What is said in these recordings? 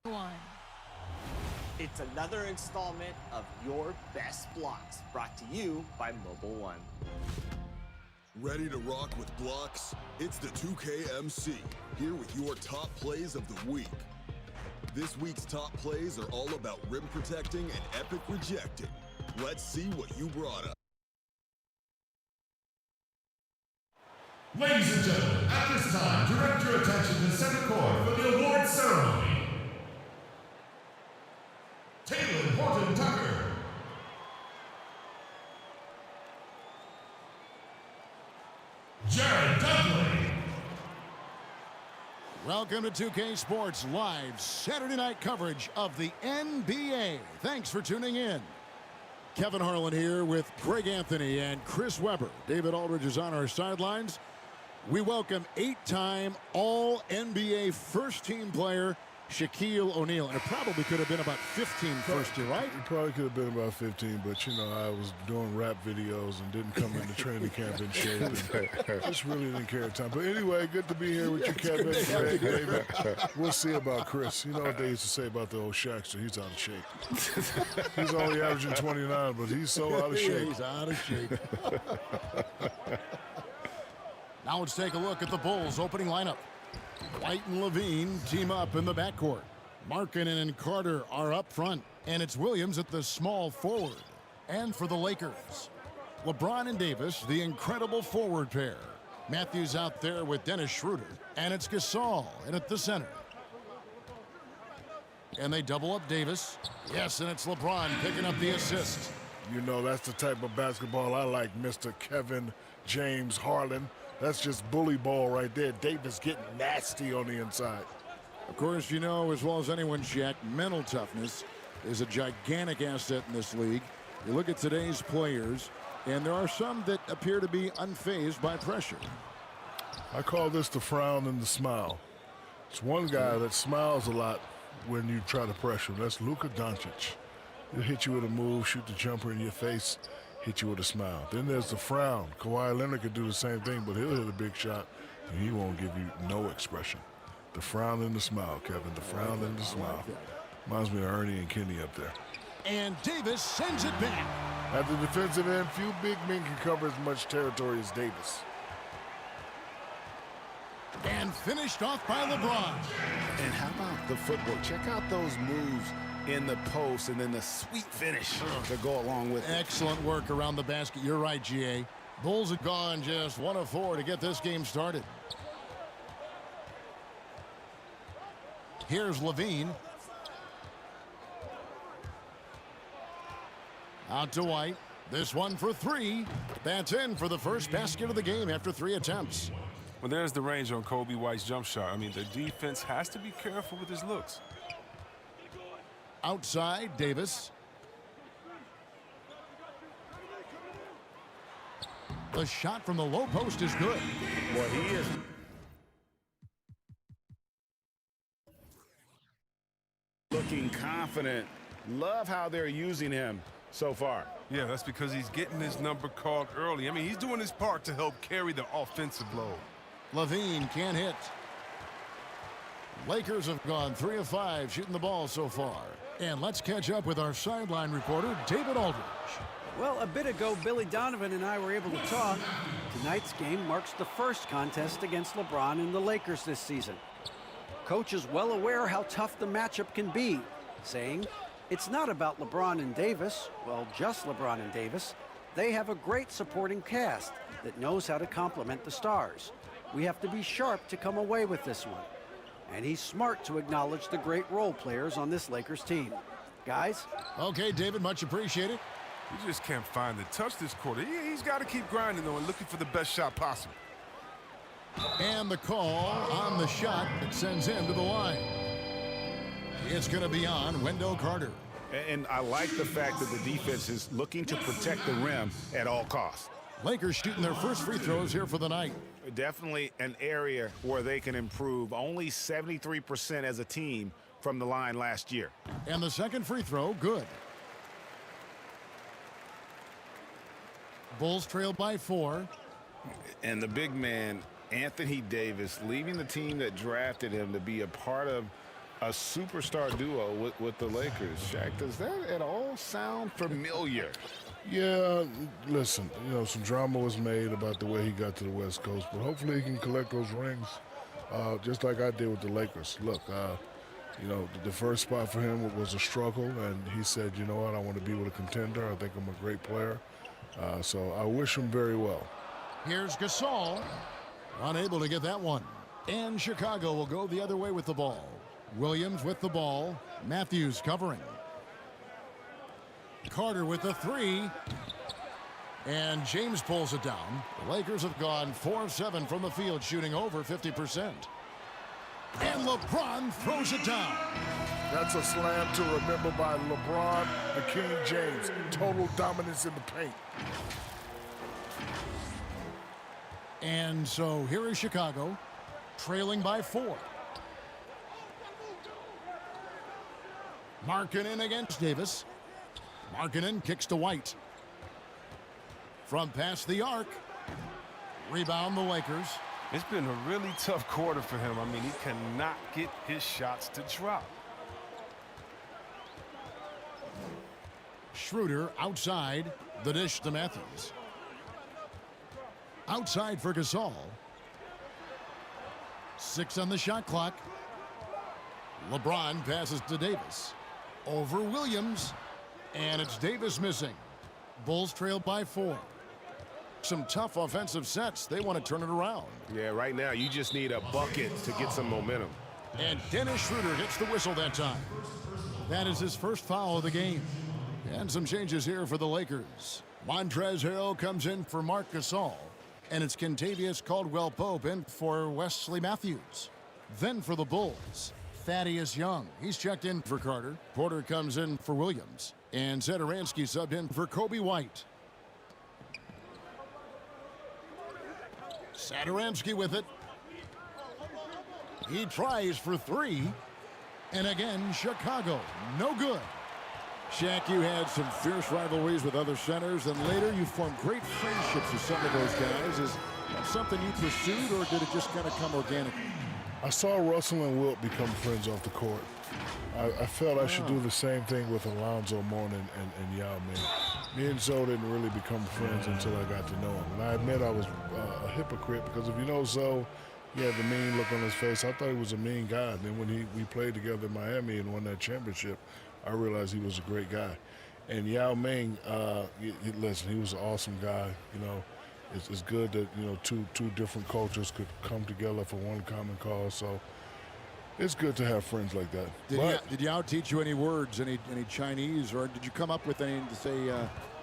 One. It's another installment of Your Best Blocks, brought to you by Mobile One. Ready to rock with blocks? It's the 2KMC, here with your top plays of the week. This week's top plays are all about rim protecting and epic rejecting. Let's see what you brought up. Ladies and gentlemen, at this time, direct your attention to the center court for the award ceremony. Taylor Horton Tucker. Jared Dudley. Welcome to 2K Sports Live Saturday night coverage of the NBA. Thanks for tuning in. Kevin Harlan here with Greg Anthony and Chris Webber. David Aldridge is on our sidelines. We welcome 8-time All-NBA first-team player Shaquille O'Neal. And it probably could have been about 15 first year, right? It probably could have been about 15, but, you know, I was doing rap videos and didn't come into training camp in shape. And just really didn't care at the time. But anyway, good to be here with you, Kevin, Greg, David. We'll see about Chris. You know what they used to say about the old Shaqster? He's out of shape. He's only averaging 29, but he's so out of shape. He's out of shape. Now let's take a look at the Bulls' opening lineup. White and Levine team up in the backcourt. Markkanen and Carter are up front, and it's Williams at the small forward. And for the Lakers, LeBron and Davis, the incredible forward pair. Matthews out there with Dennis Schroeder, and it's Gasol in at the center. And they double up Davis. Yes, and it's LeBron picking up the assist. You know, that's the type of basketball I like, Mr. Kevin James Harlan. That's just bully ball right there. Davis getting nasty on the inside. Of course, you know as well as anyone, Shaq, mental toughness is a gigantic asset in this league. You look at today's players, and there are some that appear to be unfazed by pressure. I call this the frown and the smile. It's one guy that smiles a lot when you try to pressure him. That's Luka Doncic. He'll hit you with a move, shoot the jumper in your face, hit you with a smile. Then there's the frown. Kawhi Leonard could do the same thing, but he'll hit a big shot, and he won't give you no expression. The frown and the smile, Kevin. The frown and the smile. Reminds me of Ernie and Kenny up there. And Davis sends it back. At the defensive end, few big men can cover as much territory as Davis. And finished off by LeBron. And how about the footwork? Check out those moves in the post and then the sweet finish to go along with it. Excellent work around the basket. You're right, GA. Bulls have gone just 1 of 4 to get this game started. Here's Levine. Out to White. This one for 3. That's in for the first basket of the game after 3 attempts. Well, there's the range on Kobe White's jump shot. I mean, the defense has to be careful with his looks. Outside, Davis. The shot from the low post is good. Well, he is. Looking confident. Love how they're using him so far. Yeah, that's because he's getting his number called early. I mean, he's doing his part to help carry the offensive load. Levine can't hit. Lakers have gone 3 of 5 shooting the ball so far. And let's catch up with our sideline reporter, David Aldridge. Well, a bit ago, Billy Donovan and I were able to talk. Tonight's game marks the first contest against LeBron and the Lakers this season. Coach is well aware how tough the matchup can be, saying, it's not about LeBron and Davis, well, just LeBron and Davis. They have a great supporting cast that knows how to complement the stars. We have to be sharp to come away with this one. And he's smart to acknowledge the great role players on this Lakers team. Guys? Okay, David, much appreciated. He just can't find the touch this quarter. He's got to keep grinding, though, and looking for the best shot possible. And the call on the shot that sends him to the line. It's going to be on Wendell Carter. And I like the fact that the defense is looking to protect the rim at all costs. Lakers shooting their first free throws here for the night. Definitely an area where they can improve. Only 73% as a team from the line last year. And the second free throw, good. Bulls trail by 4. And the big man, Anthony Davis, leaving the team that drafted him to be a part of A superstar duo with the Lakers. Shaq, does that at all sound familiar? Yeah, listen, some drama was made about the way he got to the West Coast, but hopefully he can collect those rings, just like I did with the Lakers. Look, the first spot for him was a struggle, and he said, you know what, I want to be with a contender. I think I'm a great player. So I wish him very well. Here's Gasol. Unable to get that one. And Chicago will go the other way with the ball. Williams with the ball. Matthews covering. Carter with the three. And James pulls it down. The Lakers have gone 4 of 7 from the field, shooting over 50%. And LeBron throws it down. That's a slam to remember by LeBron and King James. Total dominance in the paint. And so here is Chicago, trailing by 4. Markkanen against Davis. Markkanen kicks to White. From past the arc. Rebound the Lakers. It's been a really tough quarter for him. I mean, he cannot get his shots to drop. Schroeder outside. The dish to Matthews. Outside for Gasol. 6 on the shot clock. LeBron passes to Davis. Over Williams. And it's Davis missing. Bulls trail by 4. Some tough offensive sets. They want to turn it around. Yeah, right now you just need a bucket to get some momentum. And Dennis Schroeder gets the whistle that time. That is his first foul of the game. And some changes here for the Lakers. Montrezl Harrell comes in for Marc Gasol. And it's Kentavious Caldwell-Pope in for Wesley Matthews. Then for the Bulls, Thaddeus Young. He's checked in for Carter. Porter comes in for Williams. And Satoransky subbed in for Kobe White. Satoransky with it. He tries for 3. And again, Chicago, no good. Shaq, you had some fierce rivalries with other centers, and later you formed great friendships with some of those guys. Is that something you pursued, or did it just kind of come organically? I saw Russell and Wilt become friends off the court. I felt I should do the same thing with Alonzo Mourning and Yao Ming. Me and Zoe didn't really become friends until I got to know him. And I admit I was a hypocrite, because if you know Zoe, he had the mean look on his face. I thought he was a mean guy. And then when we played together in Miami and won that championship, I realized he was a great guy. And Yao Ming, listen, he was an awesome guy. It's good that two different cultures could come together for one common cause. So it's good to have friends like that. Did Yao teach you any words, any Chinese, or did you come up with any to say,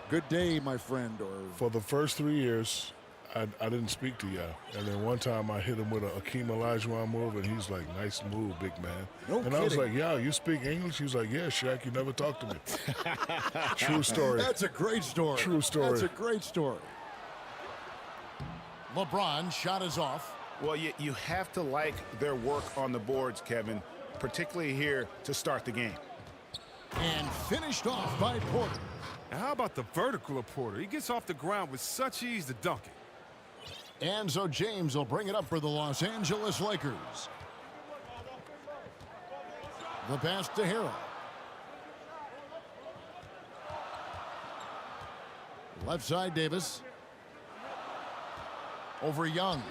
"Good day, my friend"? Or for the first 3 years, I didn't speak to Yao. And then one time I hit him with a Akeem Olajuwon move, and he's like, "Nice move, big man." No I was like, "Yao, you speak English?" He was like, "Yeah, Shaq, you never talked to me." True story. That's a great story. True story. That's a great story. LeBron shot is off. Well, you have to like their work on the boards, Kevin, particularly here to start the game. And finished off by Porter. Now, how about the vertical of Porter? He gets off the ground with such ease to dunk it. And so James will bring it up for the Los Angeles Lakers. The pass to Harrell. Left side, Davis. Over Young.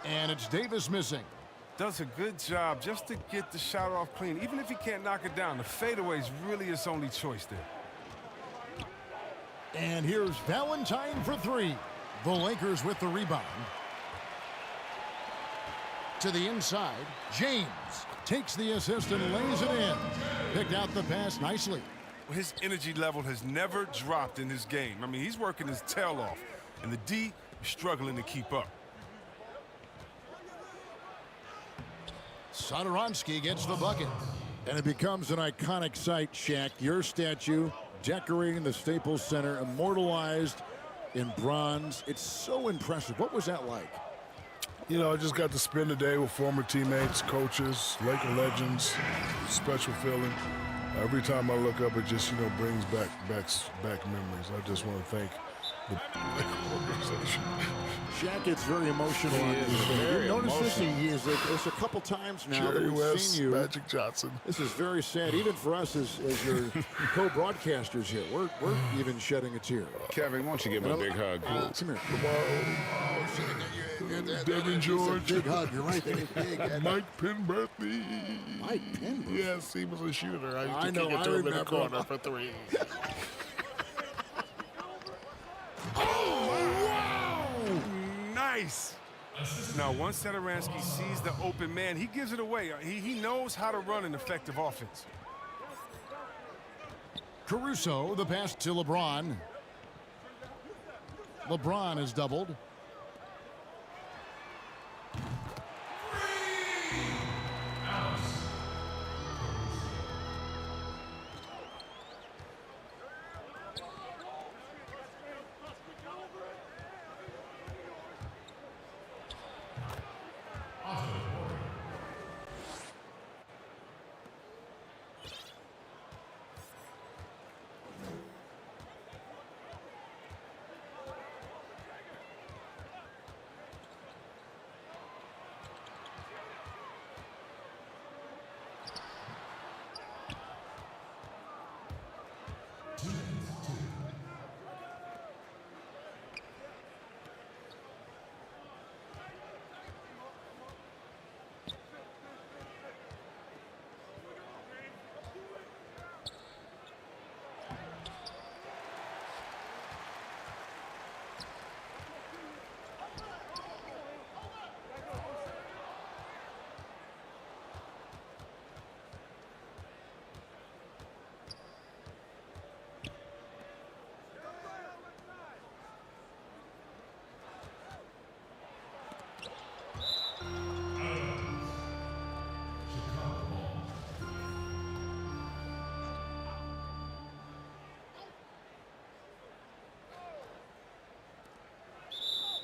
And it's Davis missing. Does a good job just to get the shot off clean. Even if he can't knock it down, the fadeaway is really his only choice there. And here's Valentine for 3. The Lakers with the rebound. To the inside, James takes the assist and lays it in. Picked out the pass nicely. His energy level has never dropped in his game. I mean, he's working his tail off, and the D is struggling to keep up. Satoransky gets the bucket. And it becomes an iconic sight, Shaq. Your statue decorating the Staples Center, immortalized in bronze. It's so impressive. What was that like? I just got to spend the day with former teammates, coaches, Laker legends. Special feeling. Every time I look up, it just, brings back memories. I just want to thank organization. Shaq gets very emotional. He on is these things. very You notice this? emotional. He is. It's a couple times now that Jerry we've West, seen you. Magic Johnson. This is very sad, even for us as your co-broadcasters here. We're even shedding a tear. Kevin, why don't you give him a big hug? Come here. Devin George. Big hug. You're right. That is big. Mike Penberthy. Mike Penberthy? Yes, he was a shooter. I used I to know, kick it I to him in the remember. corner for three. Nice. Now, once Satoransky sees the open man, he gives it away. He knows how to run an effective offense. Caruso, the pass to LeBron. LeBron is doubled.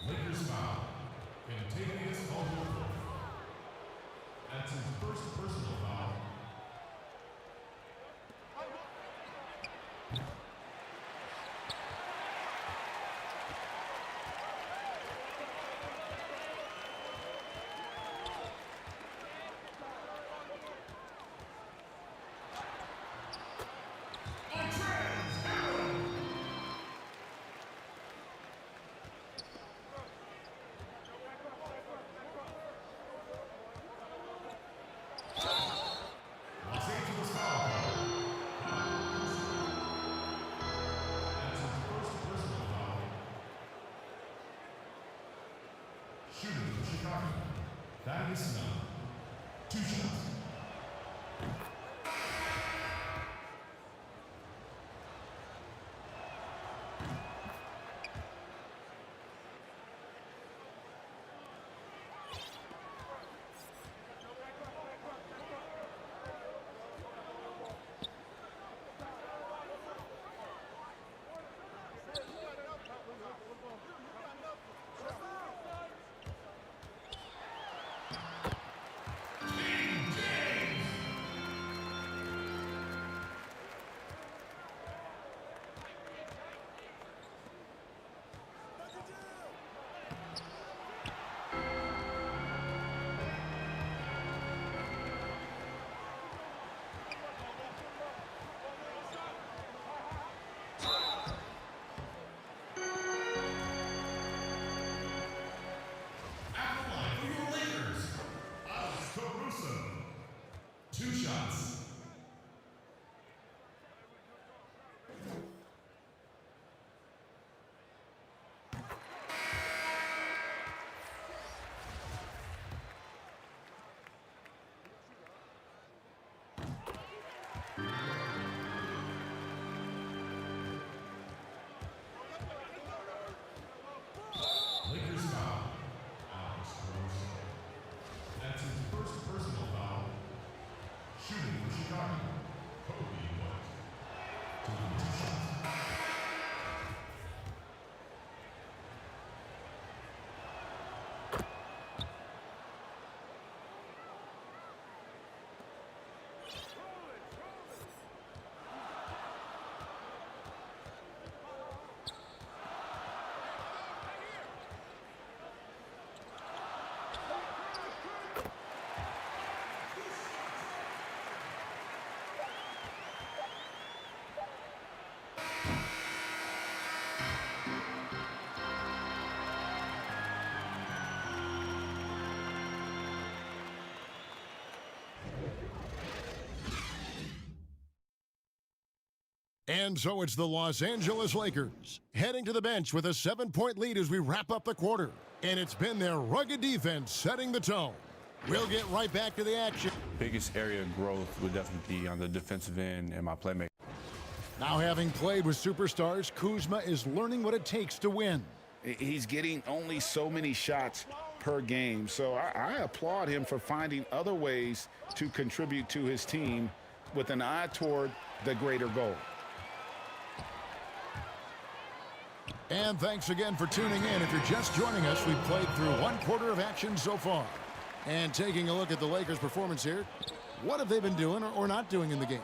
Lakers foul. Contagious Caldwell. That's his first personal foul. Los Angeles foul. That's his first personal foul. Shooting for Chicago. Thaddeus Snell. 2 shots. At the line for your Lakers, Alex Caruso. 2 shots. Lakers foul. Alex Caruso. That's his first personal foul. Shooting for Chicago. Kobe White. Taking 2 shots. And so it's the Los Angeles Lakers heading to the bench with a 7-point lead as we wrap up the quarter. And it's been their rugged defense setting the tone. We'll get right back to the action. Biggest area of growth would definitely be on the defensive end and my playmaking. Now having played with superstars, Kuzma is learning what it takes to win. He's getting only so many shots per game, so I applaud him for finding other ways to contribute to his team with an eye toward the greater goal. And thanks again for tuning in. If you're just joining us, we've played through one quarter of action so far. And taking a look at the Lakers' performance here, what have they been doing or not doing in the game?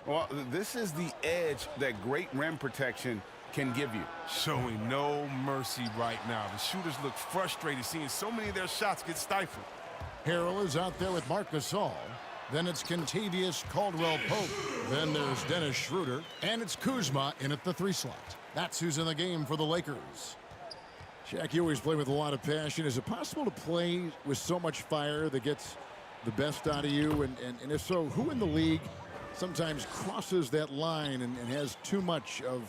Well, this is the edge that great rim protection can give you. Showing no mercy right now. The shooters look frustrated seeing so many of their shots get stifled. Harrell is out there with Marc Gasol. Then it's Kentavious Caldwell-Pope. Then there's Dennis Schroeder. And it's Kuzma in at the 3 slot. That's who's in the game for the Lakers. Shaq, you always play with a lot of passion. Is it possible to play with so much fire that gets the best out of you? And if so, who in the league sometimes crosses that line and has too much of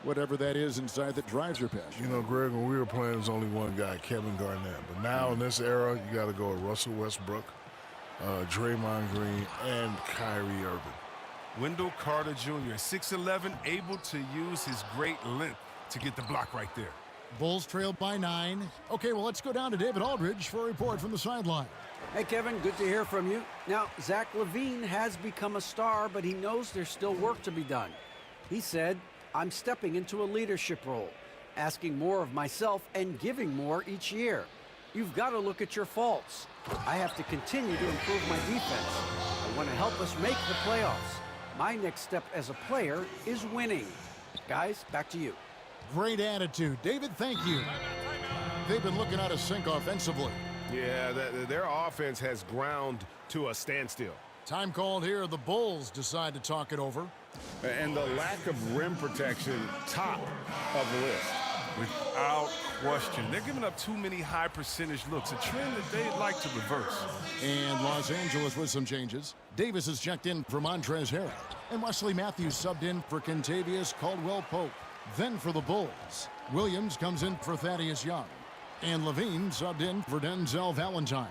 whatever that is inside that drives your passion? You know, Greg, when we were playing, there's only one guy, Kevin Garnett. But now in this era, you got to go with Russell Westbrook, Draymond Green, and Kyrie Irving. Wendell Carter Jr., 6'11", able to use his great length to get the block right there. Bulls trailed by 9. Okay, well, let's go down to David Aldridge for a report from the sideline. Hey, Kevin, good to hear from you. Now, Zach LaVine has become a star, but he knows there's still work to be done. He said, I'm stepping into a leadership role, asking more of myself and giving more each year. You've got to look at your faults. I have to continue to improve my defense. I want to help us make the playoffs. My next step as a player is winning. Guys, back to you. Great attitude. David, thank you. They've been looking out of sync offensively. Yeah, their offense has ground to a standstill. Time called here. The Bulls decide to talk it over. And the lack of rim protection, top of the list. Without question. They're giving up too many high percentage looks, a trend that they'd like to reverse. And Los Angeles with some changes. Davis has checked in for Montrezl Harrell. And Wesley Matthews subbed in for Kentavious Caldwell-Pope. Then for the Bulls, Williams comes in for Thaddeus Young. And LaVine subbed in for Denzel Valentine.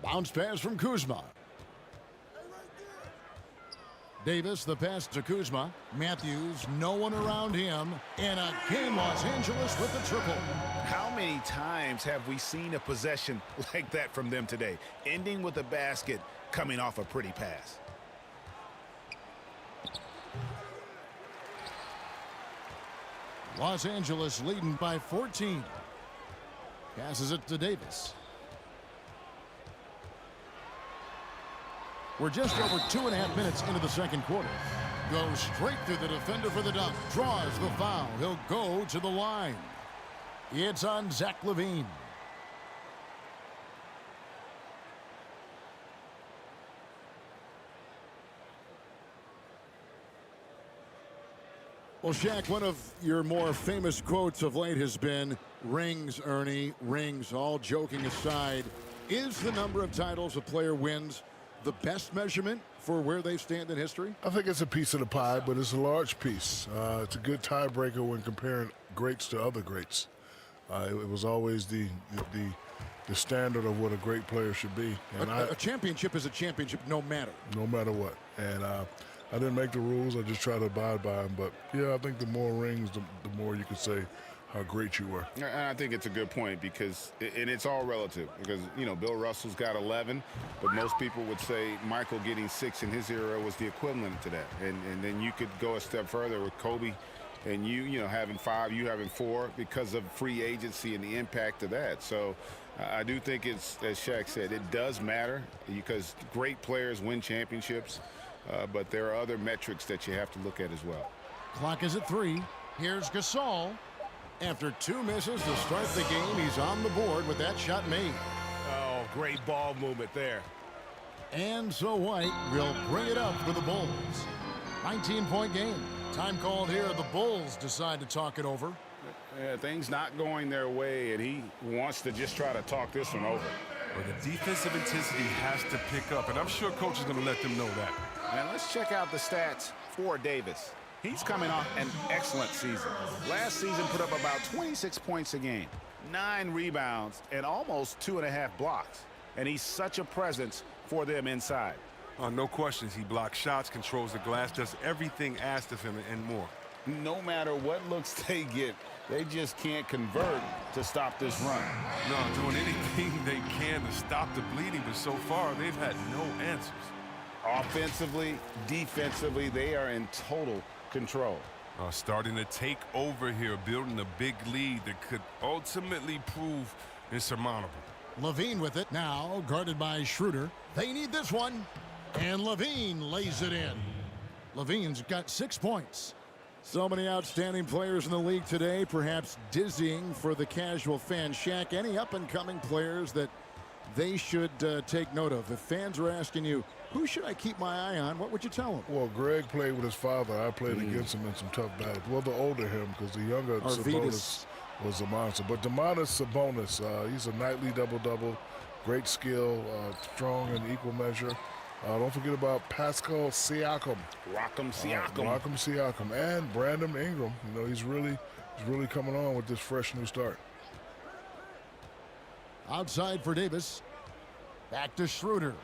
Bounce pass from Kuzma. Davis, the pass to Kuzma. Matthews, no one around him. And again, Los Angeles with the triple. How many times have we seen a possession like that from them today? Ending with a basket, coming off a pretty pass. Los Angeles leading by 14. Passes it to Davis. We're just over 2.5 minutes into the second quarter. Goes straight through the defender for the dunk. Draws the foul. He'll go to the line. It's on Zach LaVine. Well, Shaq, one of your more famous quotes of late has been, rings, Ernie, rings. All joking aside, is the number of titles a player wins the best measurement for where they stand in history? I think it's a piece of the pie, but it's a large piece. It's a good tiebreaker when comparing greats to other greats. It was always the standard of what a great player should be. And a championship is a championship no matter. No matter what. And I didn't make the rules. I just try to abide by them. But, yeah, I think the more rings, the more you can say how great you were. And I think it's a good point because, and it's all relative, because, you know, Bill Russell's got 11, but most people would say Michael getting 6 in his era was the equivalent to that. And then you could go a step further with Kobe and you know, having 5, you having 4 because of free agency and the impact of that. So I do think it's, as Shaq said, it does matter because great players win championships, but there are other metrics that you have to look at as well. Clock is at 3. Here's Gasol. After 2 misses to start the game, he's on the board with that shot made. Oh, great ball movement there. And so White will bring it up for the Bulls. 19-point game. Time called here. The Bulls decide to talk it over. Things not going their way, and he wants to just try to talk this one over. Well, the defensive intensity has to pick up, and I'm sure coach is going to let them know that. And let's check out the stats for Davis. He's coming off an excellent season. Last season put up about 26 points a game, 9 rebounds, and almost 2.5 blocks. And he's such a presence for them inside. No questions. He blocks shots, controls the glass, does everything asked of him and more. No matter what looks they get, they just can't convert to stop this run. No, doing anything they can to stop the bleeding, but so far they've had no answers. Offensively, defensively, they are in total control. Starting to take over here, building a big lead that could ultimately prove insurmountable. Levine with it now, guarded by Schroeder. They need this one, and Levine lays it in. Levine's got 6 points. So many outstanding players in the league today, perhaps dizzying for the casual fan. Shaq, any up-and-coming players that they should take note of? If fans are asking you, who should I keep my eye on, what would you tell them? Well, Greg played with his father. I played against him in some tough battles. Well, the older him, because the younger Sabonis was a monster. But Domantas Sabonis, he's a nightly double-double, great skill, strong in equal measure. Don't forget about Pascal Siakam. Rock'em Siakam. Rock'em Siakam. And Brandon Ingram. You know, he's really coming on with this fresh new start. Outside for Davis. Back to Schroeder.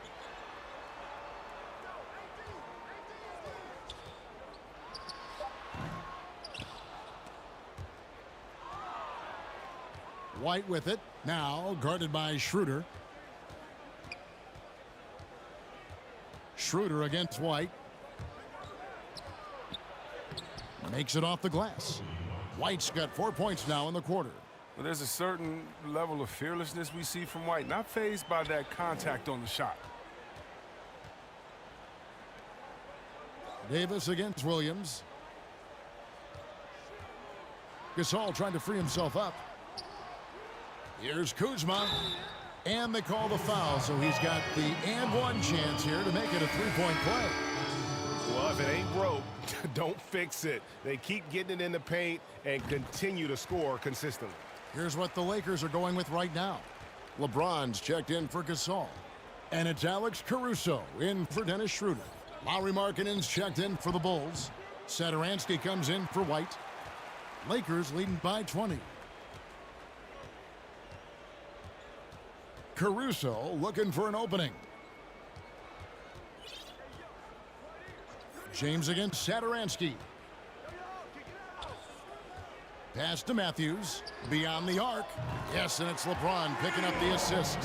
White with it. Now guarded by Schroeder. Schroeder against White. Makes it off the glass. White's got 4 points now in the quarter. Well, there's a certain level of fearlessness we see from White, not fazed by that contact on the shot. Davis against Williams. Gasol trying to free himself up. Here's Kuzma. And they call the foul, so he's got the and one chance here to make it a three-point play. Well, if it ain't broke, don't fix it. They keep getting it in the paint and continue to score consistently. Here's what the Lakers are going with right now. LeBron's checked in for Gasol. And it's Alex Caruso in for Dennis Schroeder. Lauri Markkanen's checked in for the Bulls. Satoransky comes in for White. Lakers leading by 20. Caruso looking for an opening. James against Satoransky. Pass to Matthews. Beyond the arc. Yes, and it's LeBron picking up the assist.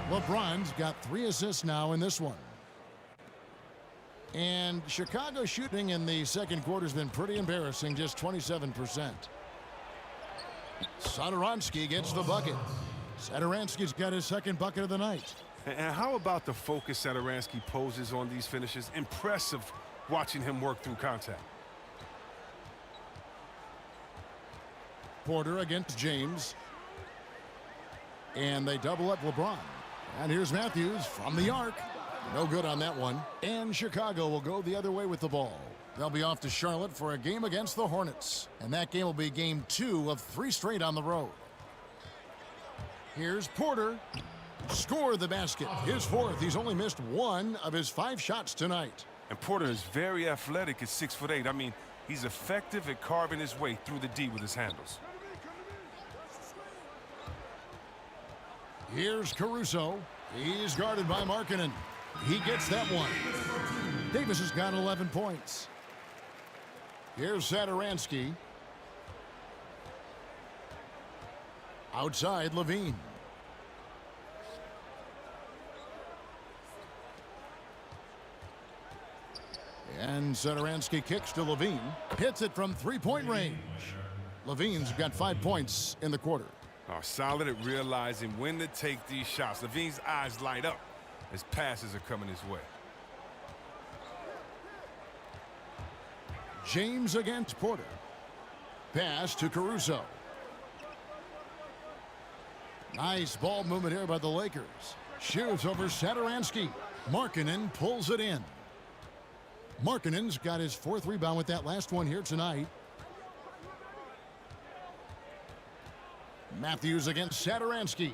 LeBron's got 3 assists now in this one. And Chicago shooting in the second quarter has been pretty embarrassing, just 27%. Satoransky gets the bucket. Satoransky's got his second bucket of the night. And how about the focus Satoransky poses on these finishes? Impressive watching him work through contact. Porter against James. And they double up LeBron. And here's Matthews from the arc. No good on that one. And Chicago will go the other way with the ball. They'll be off to Charlotte for a game against the Hornets. And that game will be game 2 of 3 straight on the road. Here's Porter. Score the basket. His 4th. He's only missed 1 of his 5 shots tonight. And Porter is very athletic at 6'8". I mean, he's effective at carving his way through the D with his handles. Here's Caruso. He's guarded by Markkanen. He gets that one. Davis has got 11 points. Here's Satoransky. Outside, Levine. And Satoransky kicks to Levine. Hits it from 3-point range. Levine's got 5 points in the quarter. Solid at realizing when to take these shots. Levine's eyes light up as passes are coming his way. James against Porter. Pass to Caruso. Nice ball movement here by the Lakers. Shoots over Satoransky. Markkanen pulls it in. Markkanen's got his 4th rebound with that last one here tonight. Matthews against Satoransky.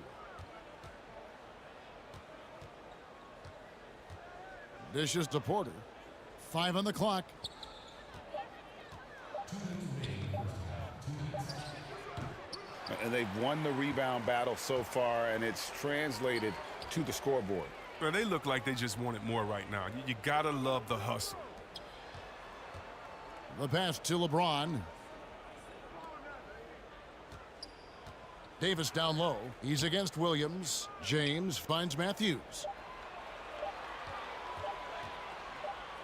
Dishes to Porter. 5 on the clock. And they've won the rebound battle so far, and it's translated to the scoreboard. Well, they look like they just want it more right now. You gotta love the hustle. The pass to LeBron. Davis down low. He's against Williams. James finds Matthews.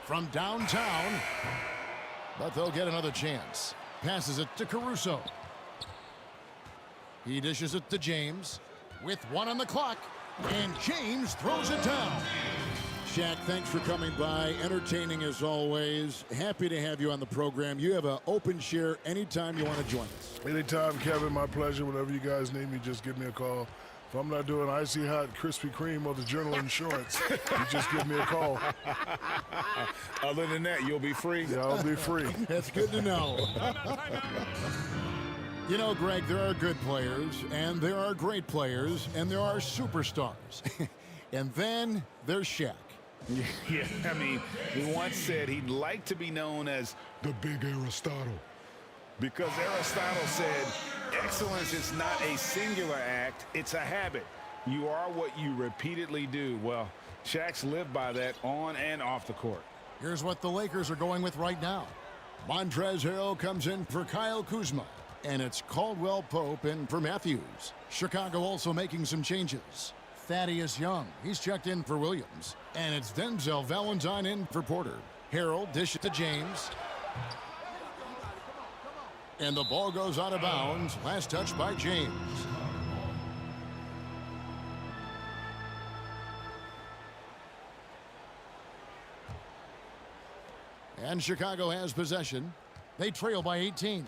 From downtown, but they'll get another chance. Passes it to Caruso. He dishes it to James with 1 on the clock, and James throws it down. Shaq, thanks for coming by. Entertaining as always. Happy to have you on the program. You have an open share anytime you want to join us. Anytime, Kevin, my pleasure. Whenever you guys need me, just give me a call. If I'm not doing Icy Hot, Krispy Kreme, or the Journal Insurance, you just give me a call. Other than that, you'll be free. Yeah, I'll be free. That's good to know. You know, Greg, there are good players, and there are great players, and there are superstars. And then there's Shaq. Yeah, I mean, he once said he'd like to be known as the big Aristotle. Because Aristotle said, excellence is not a singular act, it's a habit. You are what you repeatedly do. Well, Shaq's lived by that on and off the court. Here's what the Lakers are going with right now. Montrezl Harrell comes in for Kyle Kuzma. And it's Caldwell Pope in for Matthews. Chicago also making some changes. Thaddeus Young, he's checked in for Williams. And it's Denzel Valentine in for Porter. Harrell dishes to James. And the ball goes out of bounds. Last touch by James. And Chicago has possession. They trail by 18.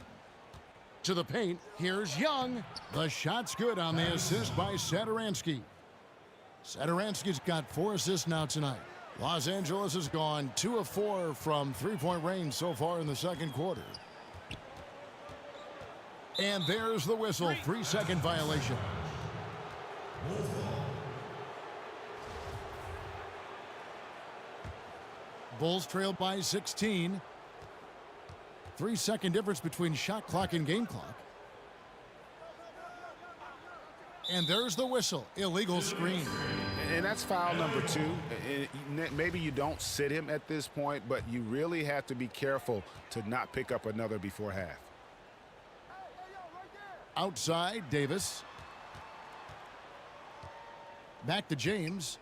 To the paint, here's Young. The shot's good on the assist by Satoransky. Satoransky's got 4 assists now tonight. Los Angeles has gone 2 of 4 from three-point range so far in the second quarter. And there's the whistle, 3-second violation. Bulls trail by 16. 3-second difference between shot clock and game clock. And there's the whistle. Illegal screen. And that's foul number 2. Maybe you don't sit him at this point, but you really have to be careful to not pick up another before half. Outside, Davis. Back to James.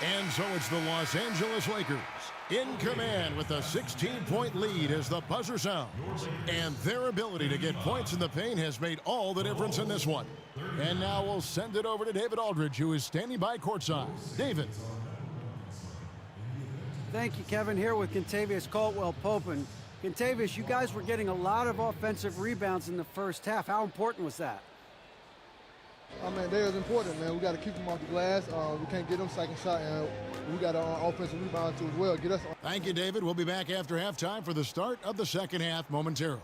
And so it's the Los Angeles Lakers in command with a 16-point lead as the buzzer sounds. And their ability to get points in the paint has made all the difference in this one. And now we'll send it over to David Aldridge, who is standing by courtside. David. Thank you, Kevin. Here with Kentavious Caldwell-Pope. And Kentavious, you guys were getting a lot of offensive rebounds in the first half. How important was that? I mean, they're important, man. We got to keep them off the glass. We can't get them second shot, and we got an offensive rebound too as well. Get us. Thank you, David. We'll be back after halftime for the start of the second half momentarily.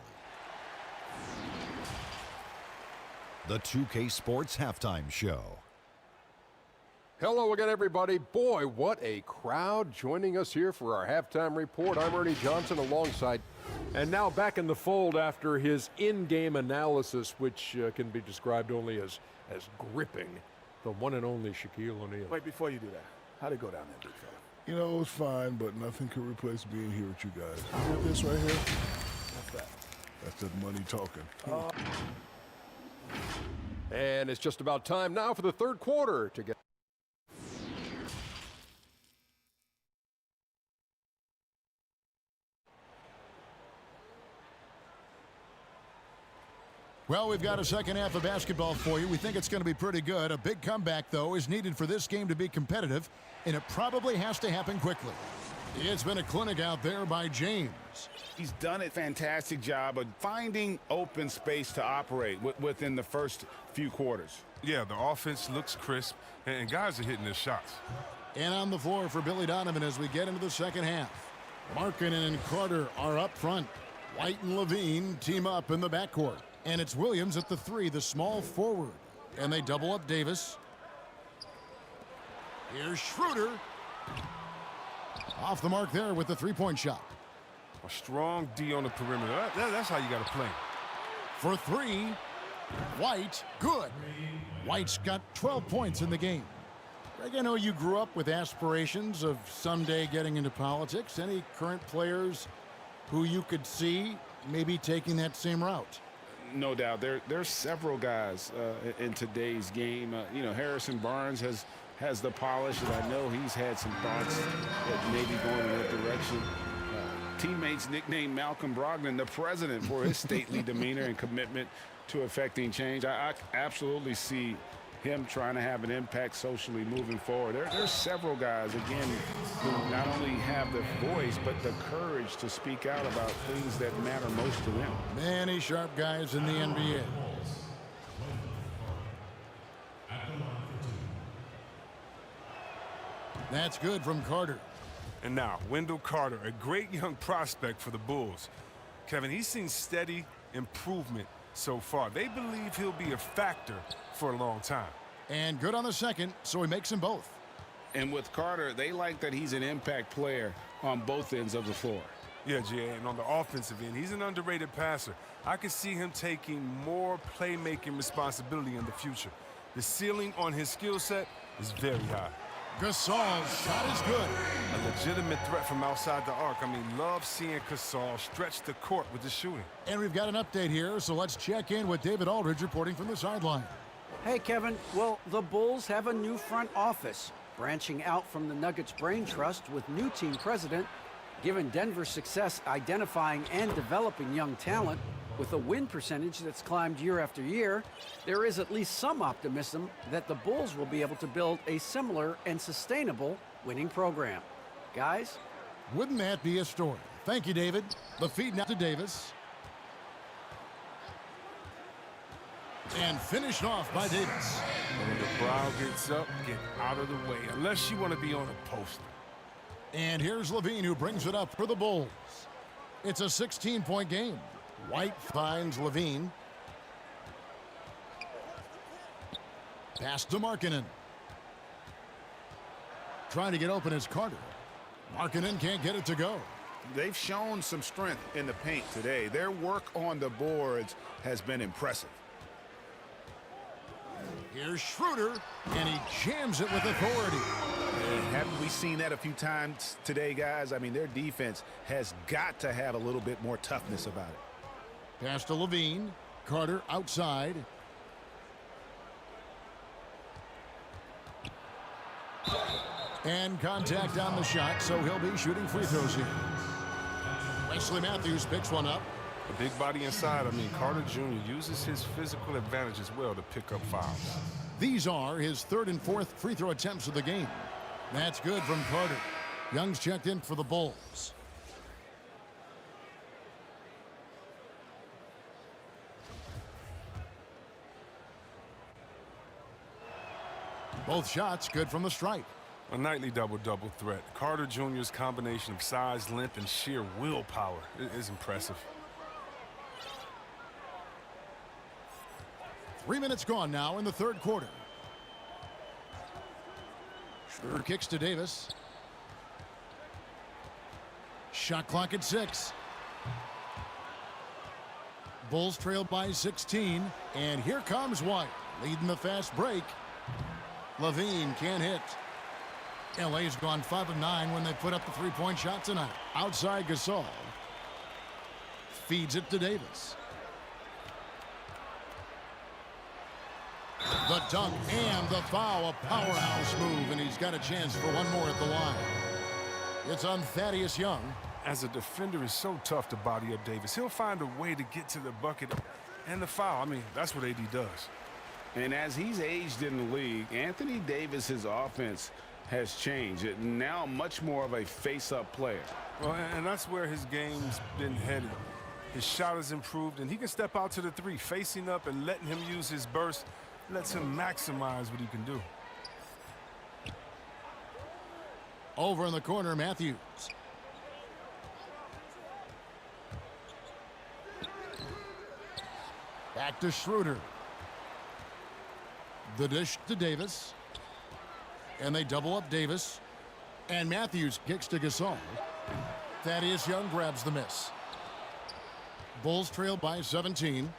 The 2K Sports Halftime Show. Hello again, everybody. Boy, what a crowd joining us here for our halftime report. I'm Ernie Johnson alongside. And now back in the fold after his in-game analysis, which can be described only as gripping, the one and only Shaquille O'Neal. Wait, before you do that, how'd it go down there, big fella? You know, it was fine, but nothing could replace being here with you guys. You hear this right here? What's that? That's that money talking. And it's just about time now for the third quarter to get. Well, we've got a second half of basketball for you. We think it's going to be pretty good. A big comeback, though, is needed for this game to be competitive, and it probably has to happen quickly. It's been a clinic out there by James. He's done a fantastic job of finding open space to operate within the first few quarters. Yeah, the offense looks crisp, and guys are hitting their shots. And on the floor for Billy Donovan as we get into the second half. Markkanen and Carter are up front. White and Levine team up in the backcourt. And it's Williams at the 3, the small forward. And they double up Davis. Here's Schroeder. Off the mark there with the three-point shot. A strong D on the perimeter. That's how you got to play. For 3, White, good. White's got 12 points in the game. Greg, I know you grew up with aspirations of someday getting into politics. Any current players who you could see maybe taking that same route? No doubt. There's several guys in today's game. You know, Harrison Barnes has the polish, and I know he's had some thoughts that maybe going in that direction. Teammates nicknamed Malcolm Brogdon the president for his stately demeanor and commitment to affecting change. I absolutely see him trying to have an impact socially moving forward. There's several guys, again, who not only have the voice, but the courage to speak out about things that matter most to them. Many sharp guys in the NBA. That's good from Carter. And now, Wendell Carter, a great young prospect for the Bulls. Kevin, he's seen steady improvement so far. They believe he'll be a factor for a long time. And good on the second, so he makes them both. And with Carter, they like that he's an impact player on both ends of the floor. Yeah, Jay, and on the offensive end, he's an underrated passer. I could see him taking more playmaking responsibility in the future. The ceiling on his skill set is very high. Gasol's shot is good. A legitimate threat from outside the arc. I mean, love seeing Gasol stretch the court with the shooting. And we've got an update here, so let's check in with David Aldridge reporting from the sideline. Hey, Kevin. Well, the Bulls have a new front office, branching out from the Nuggets Brain Trust with new team president. Given Denver's success identifying and developing young talent, with a win percentage that's climbed year after year, there is at least some optimism that the Bulls will be able to build a similar and sustainable winning program. Guys? Wouldn't that be a story? Thank you, David. The feed now to Davis. And finished off by Davis. And when the crowd gets up, get out of the way, unless you want to be on a poster. And here's Levine, who brings it up for the Bulls. It's a 16-point game. White finds Levine. Pass to Markkanen. Trying to get open is Carter. Markkanen can't get it to go. They've shown some strength in the paint today. Their work on the boards has been impressive. Here's Schroeder, and he jams it with authority. And haven't we seen that a few times today, guys? I mean, their defense has got to have a little bit more toughness about it. Pass to Levine. Carter outside. And contact on the shot, so he'll be shooting free throws here. Wesley Matthews picks one up. A big body inside. I mean, Carter Jr. uses his physical advantage as well to pick up fouls. These are his third and fourth free throw attempts of the game. That's good from Carter. Young's checked in for the Bulls. Both shots good from the stripe. A nightly double-double threat. Carter Jr.'s combination of size, length, and sheer willpower is impressive. 3 minutes gone now in the third quarter. Schroeder kicks to Davis. Shot clock at 6. Bulls trailed by 16. And here comes White, leading the fast break. Levine can't hit. LA's gone 5 of 9 when they put up the three-point shot tonight. Outside Gasol. Feeds it to Davis. The dunk and the foul, a powerhouse move, and he's got a chance for one more at the line. It's on Thaddeus Young. As a defender, it's so tough to body up Davis. He'll find a way to get to the bucket and the foul. I mean, that's what AD does. And as he's aged in the league, Anthony Davis's offense has changed. Now much more of a face-up player. Well, and that's where his game's been headed. His shot has improved, and he can step out to the three, facing up and letting him use his burst. Lets him maximize what he can do. Over in the corner, Matthews. Back to Schroeder. The dish to Davis. And they double up Davis. And Matthews kicks to Gasol. Thaddeus Young grabs the miss. Bulls trail by 17.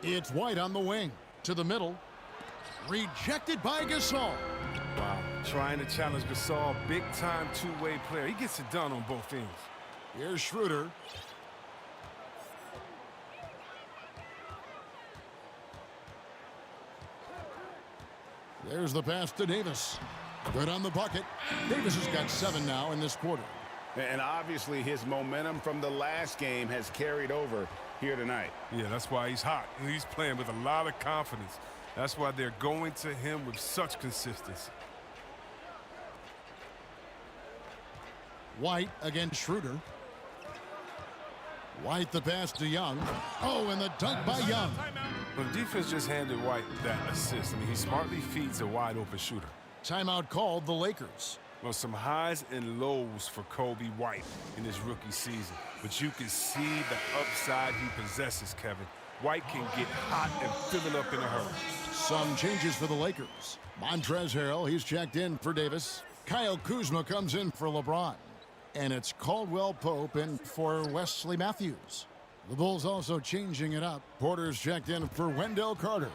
It's White on the wing. To the middle. Rejected by Gasol. Wow. Trying to challenge Gasol. Big-time two-way player. He gets it done on both ends. Here's Schroeder. There's the pass to Davis. Good on the bucket. Davis has got 7 now in this quarter. And obviously his momentum from the last game has carried over here tonight. Yeah, that's why he's hot. He's playing with a lot of confidence. That's why they're going to him with such consistency. White against Schroeder. White the pass to Young. Oh, and the dunk by Young. Well, the defense just handed White that assist. I mean, he smartly feeds a wide-open shooter. Timeout called the Lakers. Well, some highs and lows for Kobe White in his rookie season. But you can see the upside he possesses, Kevin. White can get hot and fill it up in a hurry. Some changes for the Lakers. Montrezl Harrell, he's checked in for Davis. Kyle Kuzma comes in for LeBron. And it's Caldwell Pope in for Wesley Matthews. The Bulls also changing it up. Porter's checked in for Wendell Carter.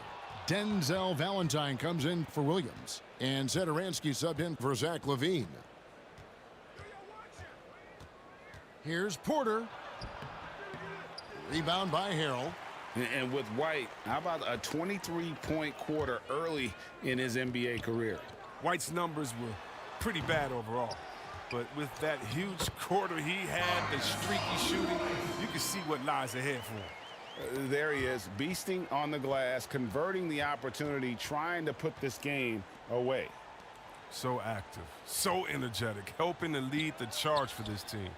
Denzel Valentine comes in for Williams. And Satoransky subbed in for Zach LaVine. Here's Porter. Rebound by Harrell. And with White, how about a 23-point quarter early in his NBA career? White's numbers were pretty bad overall. But with that huge quarter he had, the streaky shooting, you can see what lies ahead for him. There he is, beasting on the glass, converting the opportunity, trying to put this game away. So active, so energetic, helping to lead the charge for this team.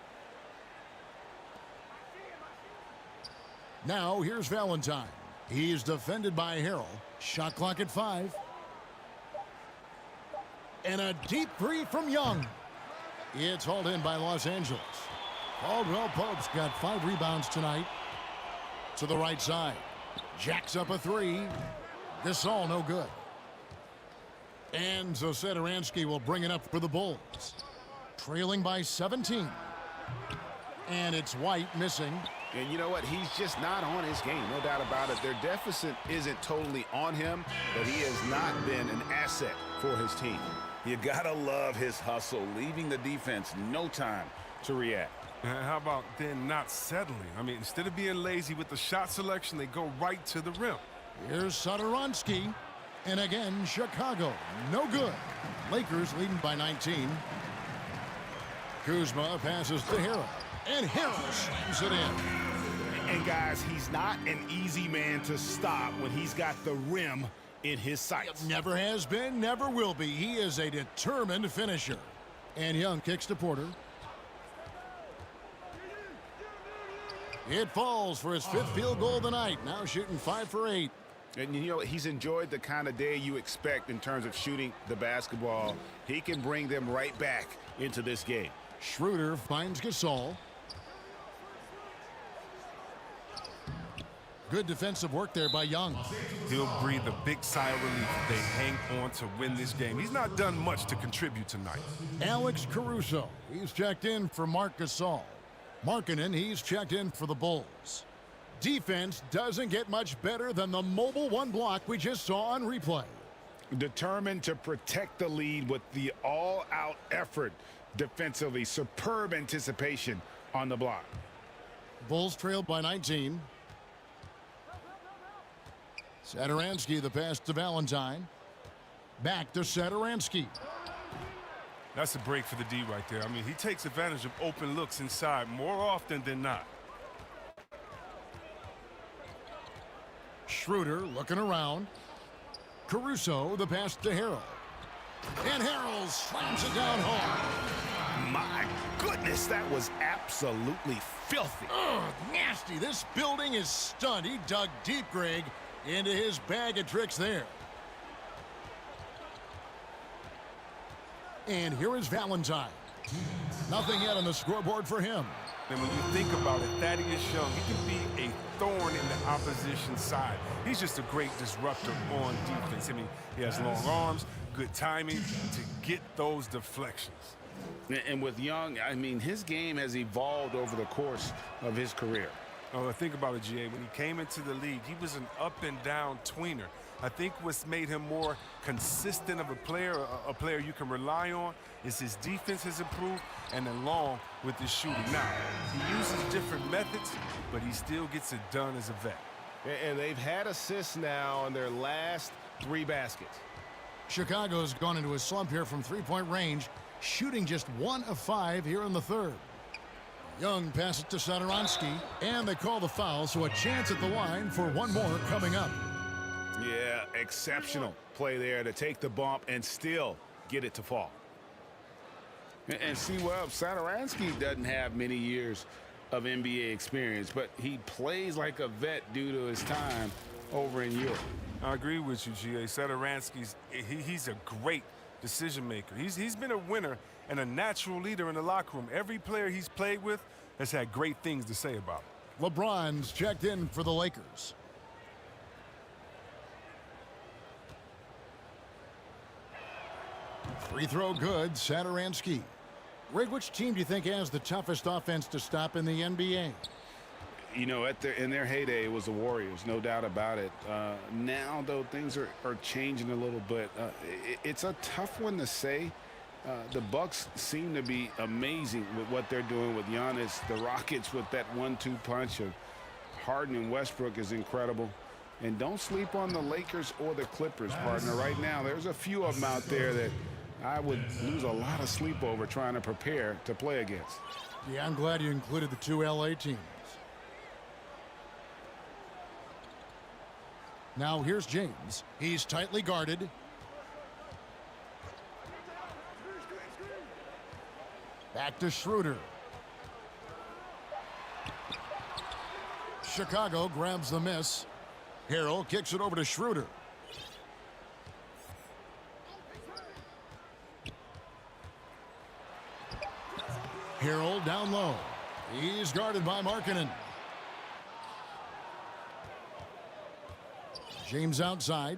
Now here's Valentine. He's defended by Harrell. Shot clock at 5. And a deep three from Young. It's hauled in by Los Angeles. Caldwell Pope's got 5 rebounds tonight. To the right side. Jacks up a 3. Gasol no good. And so Satoransky will bring it up for the Bulls. Trailing by 17. And it's White missing. And you know what? He's just not on his game, no doubt about it. Their deficit isn't totally on him, but he has not been an asset for his team. You gotta love his hustle, leaving the defense no time to react. And how about then not settling? I mean, instead of being lazy with the shot selection, they go right to the rim. Here's Satoransky. And again, Chicago. No good. Lakers leading by 19. Kuzma passes to Harrell. And Harrell slams it in. And guys, he's not an easy man to stop when he's got the rim in his sights. Never has been, never will be. He is a determined finisher. And Young kicks to Porter. It falls for his 5th field goal of the night. Now shooting 5 for 8. And you know, he's enjoyed the kind of day you expect in terms of shooting the basketball. He can bring them right back into this game. Schroeder finds Gasol. Good defensive work there by Young. He'll breathe a big sigh of relief if they hang on to win this game. He's not done much to contribute tonight. Alex Caruso, he's checked in for Marc Gasol. Markkanen, he's checked in for the Bulls. Defense doesn't get much better than the mobile 1 block we just saw on replay. Determined to protect the lead with the all-out effort defensively. Superb anticipation on the block. Bulls trailed by 19. Satoransky, the pass to Valentine. Back to Satoransky. That's a break for the D right there. I mean, he takes advantage of open looks inside more often than not. Schroeder looking around. Caruso, the pass to Harrell. And Harrell slams it down home. My goodness, that was absolutely filthy. Ugh, nasty. This building is stunned. He dug deep, Greg, into his bag of tricks there. And here is Valentine. Nothing yet on the scoreboard for him. And when you think about it, Thaddeus Young, he can be a thorn in the opposition side. He's just a great disruptor on defense. I mean, he has long arms, good timing to get those deflections. And with Young, I mean, his game has evolved over the course of his career. Oh, think about it, GA. When he came into the league, he was an up-and-down tweener. I think what's made him more consistent of a player you can rely on, is his defense has improved, and along with his shooting. Now, he uses different methods, but he still gets it done as a vet. And they've had assists now on their last 3 baskets. Chicago's gone into a slump here from three-point range, shooting just 1 of 5 here in the third. Young passes to Satoransky, and they call the foul, so a chance at the line for one more coming up. Yeah, exceptional play there to take the bump and still get it to fall. And see, well, Satoransky doesn't have many years of NBA experience, but he plays like a vet due to his time over in Europe. I agree with you, G.A. Satoransky's, he's a great decision maker. He's been a winner and a natural leader in the locker room. Every player he's played with has had great things to say about him. LeBron's checked in for the Lakers. Free throw good, Satoransky. Greg, which team do you think has the toughest offense to stop in the NBA? You know, in their heyday, it was the Warriors, no doubt about it. Now, though, things are changing a little bit. It's a tough one to say. The Bucks seem to be amazing with what they're doing with Giannis. The Rockets with that 1-2 punch of Harden and Westbrook is incredible. And don't sleep on the Lakers or the Clippers, partner. Right now, there's a few of them out there that I would lose a lot of sleep over trying to prepare to play against. Yeah, I'm glad you included the 2 LA teams. Now here's James. He's tightly guarded. Back to Schroeder. Chicago grabs the miss. Harrell kicks it over to Schroeder. Harrell down low. He's guarded by Markkanen. James outside.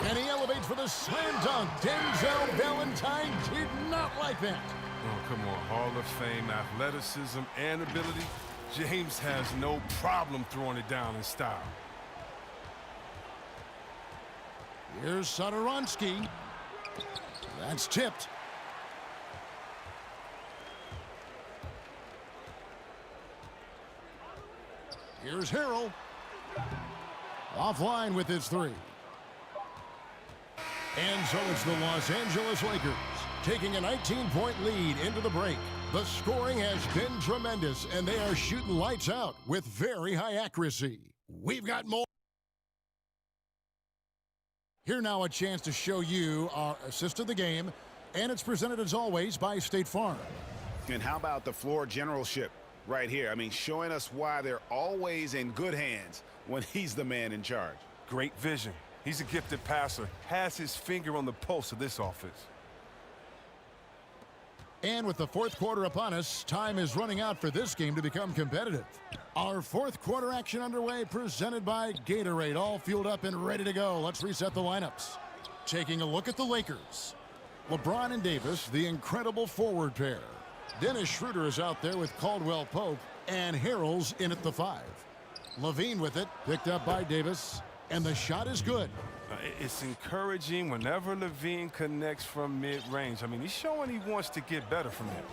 And he elevates for the slam dunk. Denzel Valentine did not like that. Oh, come on. Hall of Fame, athleticism, and ability. James has no problem throwing it down in style. Here's Satoransky. That's tipped. Here's Harrell. Offline with his 3. And so it's the Los Angeles Lakers taking a 19-point lead into the break. The scoring has been tremendous, and they are shooting lights out with very high accuracy. We've got more. Here now a chance to show you our assist of the game, and it's presented as always by State Farm. And how about the floor generalship right here? I mean, showing us why they're always in good hands when he's the man in charge. Great vision. He's a gifted passer, has his finger on the pulse of this offense. And with the fourth quarter upon us, time is running out for this game to become competitive. Our fourth quarter action underway, presented by Gatorade, all fueled up and ready to go. Let's reset the lineups. Taking a look at the Lakers. LeBron and Davis, the incredible forward pair. Dennis Schroeder is out there with Caldwell Pope, and Harrell's in at the 5. Levine with it, picked up by Davis, and the shot is good. It's encouraging whenever Levine connects from mid-range. I mean, he's showing he wants to get better from him.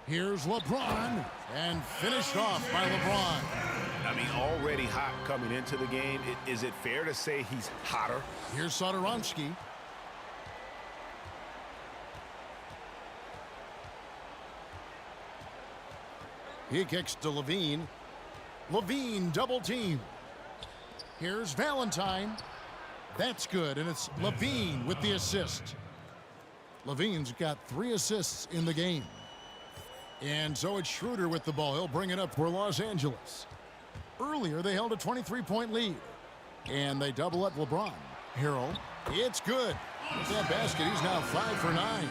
Here's LeBron, and finished off by LeBron. I mean, already hot coming into the game. Is it fair to say he's hotter? Here's Satoransky. He kicks to Levine. Levine double team. Here's Valentine. That's good, and it's Levine with the assist. Levine's got 3 assists in the game. And so it's Schroeder with the ball. He'll bring it up for Los Angeles. Earlier, they held a 23-point lead. And they double up LeBron. Harrell, it's good. With that basket, he's now 5 for 9.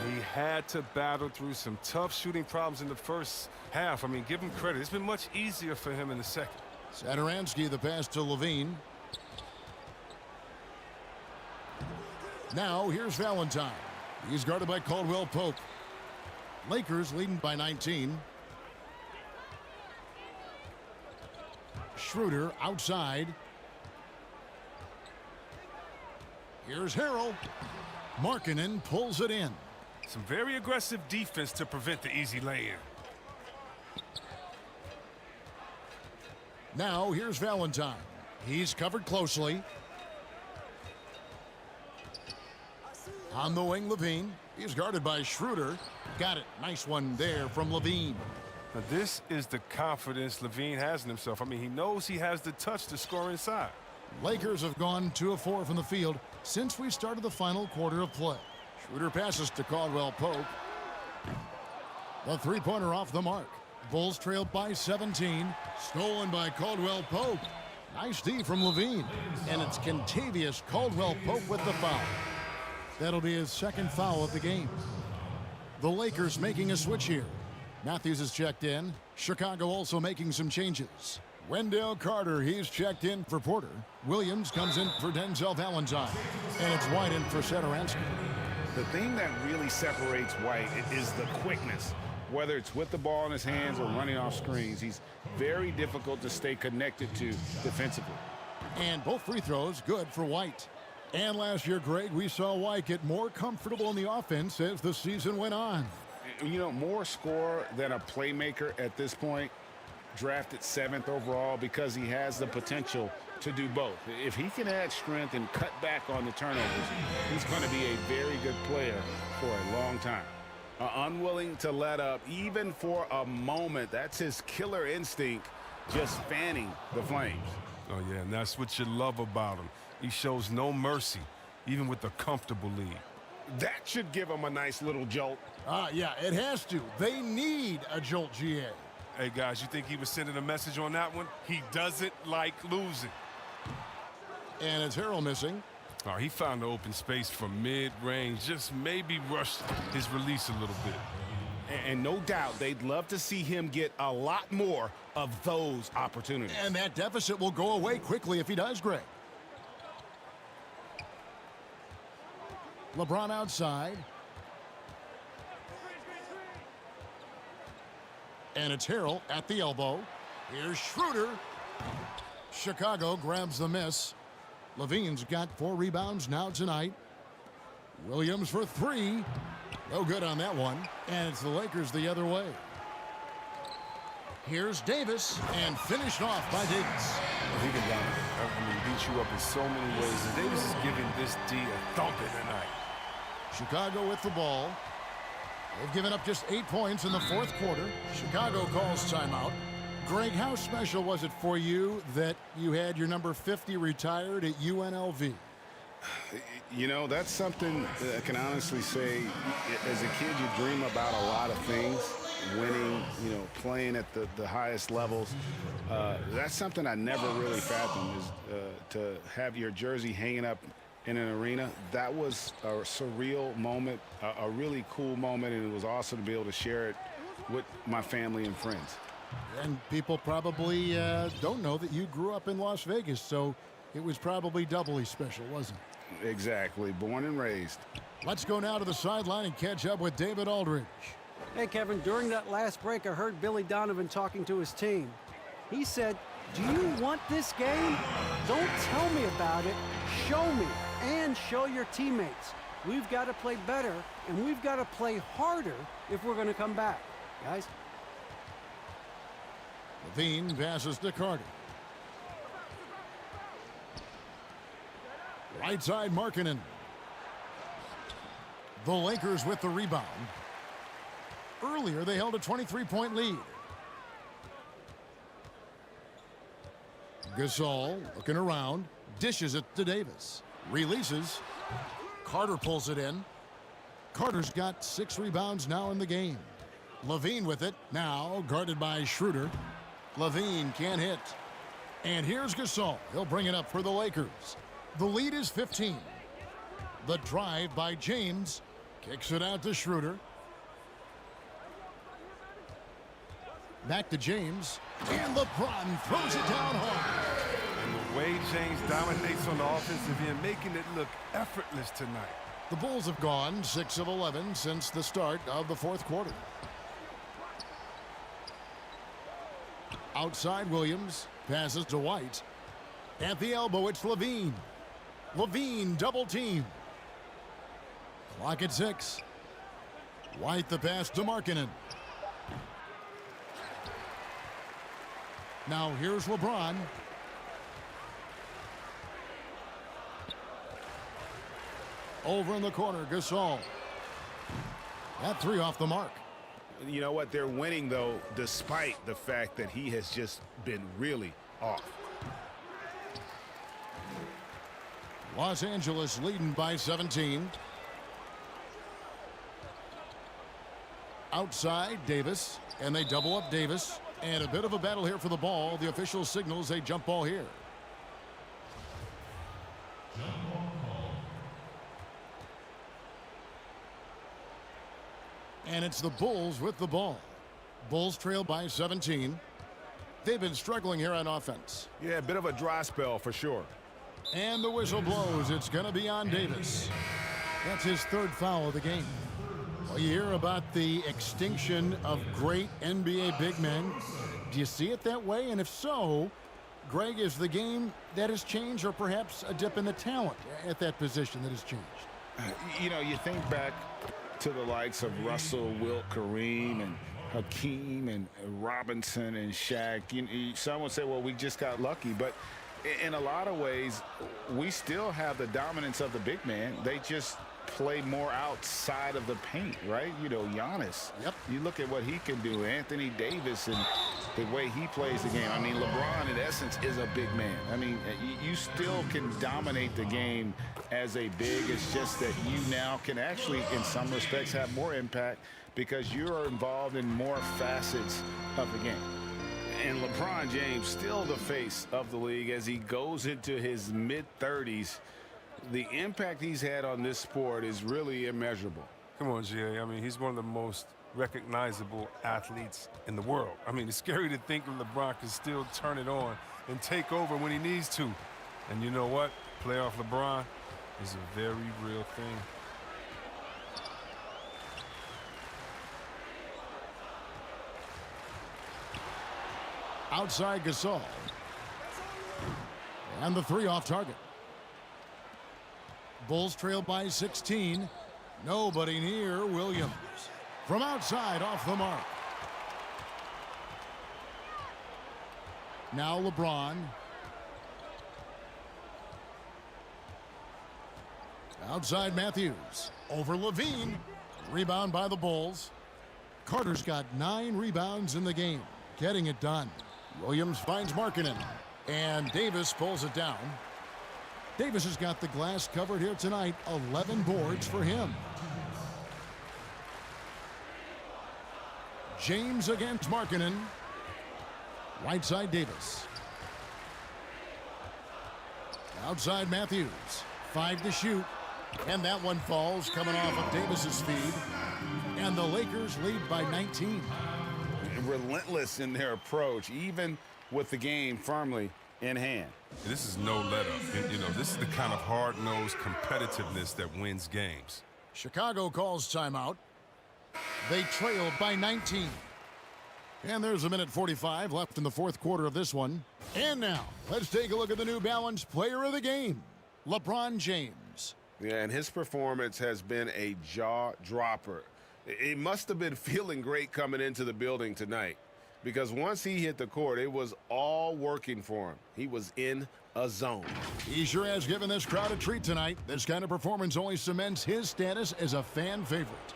He had to battle through some tough shooting problems in the first half. I mean, give him credit. It's been much easier for him in the second. Satoransky, the pass to Levine. Now here's Valentine. He's guarded by Caldwell Pope. Lakers leading by 19. Schroeder outside. Here's Harrell. Markkanen pulls it in. Some very aggressive defense to prevent the easy lay-in. Now here's Valentine. He's covered closely. On the wing, Levine. He's guarded by Schroeder. Got it. Nice one there from Levine. Now this is the confidence Levine has in himself. I mean, he knows he has the touch to score inside. Lakers have gone 2 of 4 from the field since we started the final quarter of play. Schroeder passes to Caldwell Pope. The three-pointer off the mark. Bulls trailed by 17. Stolen by Caldwell Pope. Nice D from Levine. And it's Kentavious Caldwell Pope with the foul. That'll be his second foul of the game. The Lakers making a switch here. Matthews is checked in. Chicago also making some changes. Wendell Carter, he's checked in for Porter. Williams comes in for Denzel Valentine. And it's White in for Satoransky. The thing that really separates White is the quickness. Whether it's with the ball in his hands or running off screens, he's very difficult to stay connected to defensively. And both free throws good for White. And last year, Greg, we saw White get more comfortable in the offense as the season went on. You know, more scorer than a playmaker at this point. Drafted 7th overall because he has the potential to do both. If he can add strength and cut back on the turnovers, he's going to be a very good player for a long time. Unwilling to let up even for a moment. That's his killer instinct, just fanning the flames. Oh, yeah, and that's what you love about him. He shows no mercy, even with a comfortable lead. That should give him a nice little jolt. Yeah, it has to. They need a jolt, GA. Hey, guys, you think he was sending a message on that one? He doesn't like losing. And it's Harrell missing. Oh, he found the open space from mid-range, just maybe rushed his release a little bit. And no doubt they'd love to see him get a lot more of those opportunities. And that deficit will go away quickly if he does, Greg. LeBron outside. And it's Harrell at the elbow. Here's Schroeder. Chicago grabs the miss. Levine's got 4 rebounds now tonight. Williams for 3. No good on that one. And it's the Lakers the other way. Here's Davis, and finished off by Davis. Well, he can dominate. I mean, beat you up in so many ways. And Davis is giving this D a thumping tonight. Chicago with the ball. They've given up just 8 points in the 4th quarter. Chicago calls timeout. Greg, how special was it for you that you had your number 50 retired at UNLV? You know, that's something I can honestly say. As a kid, you dream about a lot of things. Winning, you know, playing at the highest levels. That's something I never really fathomed, is to have your jersey hanging up in an arena. That was a surreal moment, a really cool moment, and it was awesome to be able to share it with my family and friends. And people probably don't know that you grew up in Las Vegas, so it was probably doubly special, wasn't it? Exactly. Born and raised. Let's go now to the sideline and catch up with David Aldridge. Hey, Kevin, during that last break, I heard Billy Donovan talking to his team. He said, "Do you want this game? Don't tell me about it. Show me and show your teammates. We've got to play better, and we've got to play harder if we're going to come back." Guys? Levine passes to Carter. Right side, Markkanen. The Lakers with the rebound. Earlier, they held a 23-point lead. Gasol looking around, dishes it to Davis. Releases. Carter pulls it in. Carter's got 6 rebounds now in the game. Levine with it, now guarded by Schroeder. Levine can't hit. And here's Gasol. He'll bring it up for the Lakers. The lead is 15. The drive by James. Kicks it out to Schroeder. Back to James. And LeBron throws it down hard. And the way James dominates on the offensive end, making it look effortless tonight. The Bulls have gone 6 of 11 since the start of the fourth quarter. Outside Williams. Passes to White. At the elbow, it's Levine. Levine double team. Clock at 6. White the pass to Markkanen. Now here's LeBron. Over in the corner, Gasol. That 3 off the mark. You know what? They're winning, though, despite the fact that he has just been really off. Los Angeles leading by 17. Outside, Davis. And they double up Davis. And a bit of a battle here for the ball. The official signals a jump ball here. And it's the Bulls with the ball. Bulls trail by 17. They've been struggling here on offense. Yeah, a bit of a dry spell for sure. And the whistle blows. It's going to be on Davis. That's his 3rd foul of the game. Well, you hear about the extinction of great NBA big men. Do you see it that way? And if so, Greg, is the game that has changed, or perhaps a dip in the talent at that position that has changed? You know, you think back to the likes of Russell, Wilt, Kareem, and Hakeem, and Robinson, and Shaq. Some would say, well, we just got lucky. But in a lot of ways, we still have the dominance of the big man. They just play more outside of the paint, right? You know, Giannis. Yep. You look at what he can do. Anthony Davis and the way he plays the game. I mean, LeBron, in essence, is a big man. I mean, you still can dominate the game as a big. It's just that you now can actually, in some respects, have more impact because you're involved in more facets of the game. And LeBron James, still the face of the league as he goes into his mid-30s. The impact he's had on this sport is really immeasurable. Come on, Jay. I mean, he's one of the most recognizable athletes in the world. I mean, it's scary to think LeBron can still turn it on and take over when he needs to. And you know what? Playoff LeBron is a very real thing. Outside Gasol. And the 3 off target. Bulls trail by 16. Nobody near Williams. From outside, off the mark. Now LeBron. Outside Matthews. Over Levine. Rebound by the Bulls. Carter's got 9 rebounds in the game. Getting it done. Williams finds Markkanen. And Davis pulls it down. Davis has got the glass covered here tonight. 11 boards for him. James against Markkanen. Right side Davis. Outside Matthews. 5 to shoot. And that one falls, coming off of Davis's feed. And the Lakers lead by 19. Relentless in their approach, even with the game firmly in hand. This is no let-up. And, you know, this is the kind of hard-nosed competitiveness that wins games. Chicago calls timeout. They trail by 19. And there's a minute 45 left in the fourth quarter of this one. And now, let's take a look at the New Balance player of the game, LeBron James. Yeah, and his performance has been a jaw-dropper. It must have been feeling great coming into the building tonight, because once he hit the court, it was all working for him. He was in a zone. He sure has given this crowd a treat tonight. This kind of performance only cements his status as a fan favorite.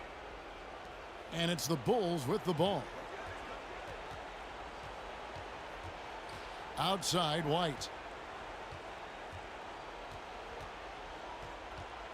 And it's the Bulls with the ball. Outside, White.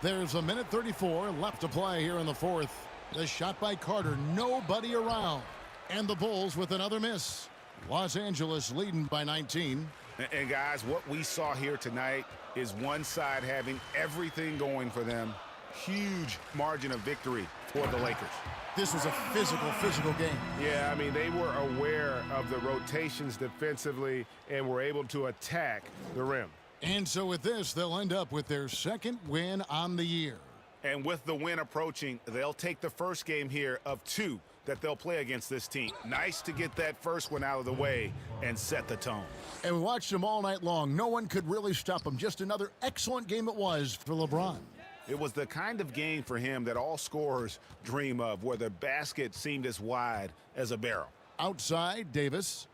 There's a minute 34 left to play here in the fourth. The shot by Carter, nobody around. And the Bulls with another miss. Los Angeles leading by 19. And guys, what we saw here tonight is one side having everything going for them, huge margin of victory for the Lakers. This was a physical game. Yeah, I mean, they were aware of the rotations defensively and were able to attack the rim. And so with this, they'll end up with their second win on the year. And with the win approaching, they'll take the first game here of 2 that they'll play against this team. Nice to get that first one out of the way and set the tone. And we watched them all night long. No one could really stop them. Just another excellent game it was for LeBron. It was the kind of game for him that all scorers dream of, where the basket seemed as wide as a barrel. Outside, Davis.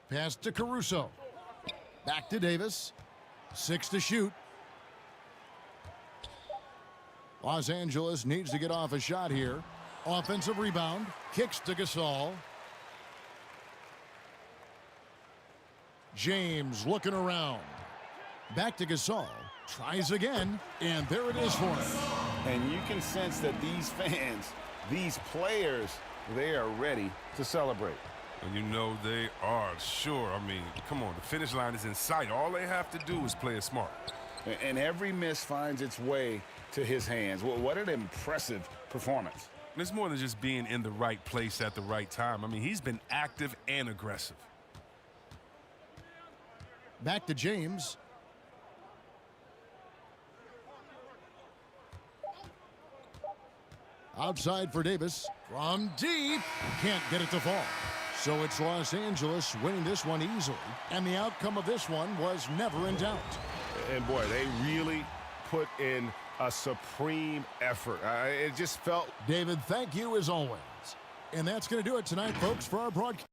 Pass to Caruso. Back to Davis. 6 to shoot. Los Angeles needs to get off a shot here. Offensive rebound. Kicks to Gasol. James looking around. Back to Gasol. Tries again. And there it is for him. And you can sense that these fans, these players, they are ready to celebrate. And you know they are, sure. I mean, come on, the finish line is in sight. All they have to do is play it smart. And every miss finds its way to his hands. Well, what an impressive performance. It's more than just being in the right place at the right time. I mean, he's been active and aggressive. Back to James. Outside for Davis. From deep. Can't get it to fall. So it's Los Angeles winning this one easily. And the outcome of this one was never in doubt. And boy, they really put in a supreme effort. It just felt... David, thank you as always. And that's going to do it tonight, folks, for our broadcast.